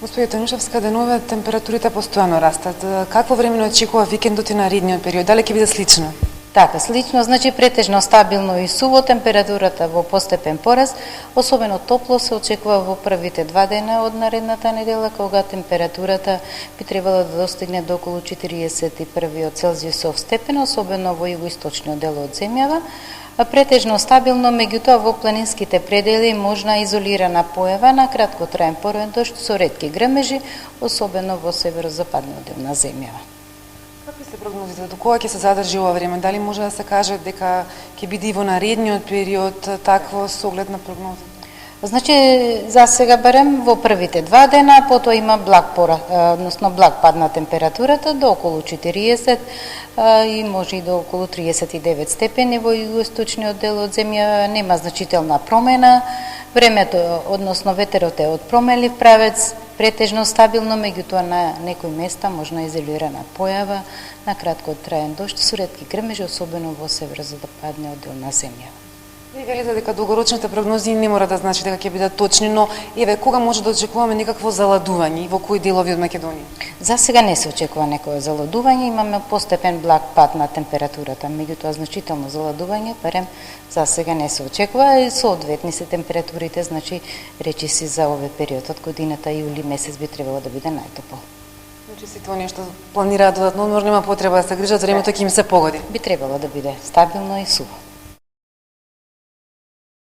Господи Танушевска, денове температурите постојано растат. Какво време очекува викендот и наредниот период? Дали ќе биде слично? Така, слично, значи претежно стабилно и суво, температурата во постепен пораст, особено топло се очекува во првите 2 дена од наредната недела, кога температурата би требало да достигне до околу 41 Целзиусов степен, особено во југоисточниот дел од земјава. Претежно стабилно, меѓутоа во планинските предели можна изолирана појава на краткотраен породен дожд со ретки грмежи, особено во северозападниот дел на земјава. Какви се прогнозите? До кога ќе се задржи ова време? Дали може да се каже дека ќе биде и во наредниот период такво со оглед на прогнозите? Значи, за сега барем во првите 2 дена, потоа има благ пад на температурата до околу 40 и може и до околу 39 степени во југоисточниот дел од земја, нема значителна промена. Времето, односно ветерот е од променлив правец, претежно стабилно, меѓутоа на некои места можна изолирана појава на краткотраен дожд со ретки грмежи, особено во северозападниот дел на земја. Ви велите дека долгорочните прогнози не мора да значи дека ќе бидат точни, но еве кога може да очекуваме некакво заладување во кои делови од Македонија? За сега не се очекува некое заладување, имаме постепен благ пад на температурата, меѓутоа значително заладување, барем за сега не се очекува и соодветни се температурите, значи речиси за овој период од годината, јули месец би требало да биде најтопол. Значи сите оние што планираат додатно одмор нема потреба да се грижат, времето ќе им се погоди. Би требало да биде стабилно и суво.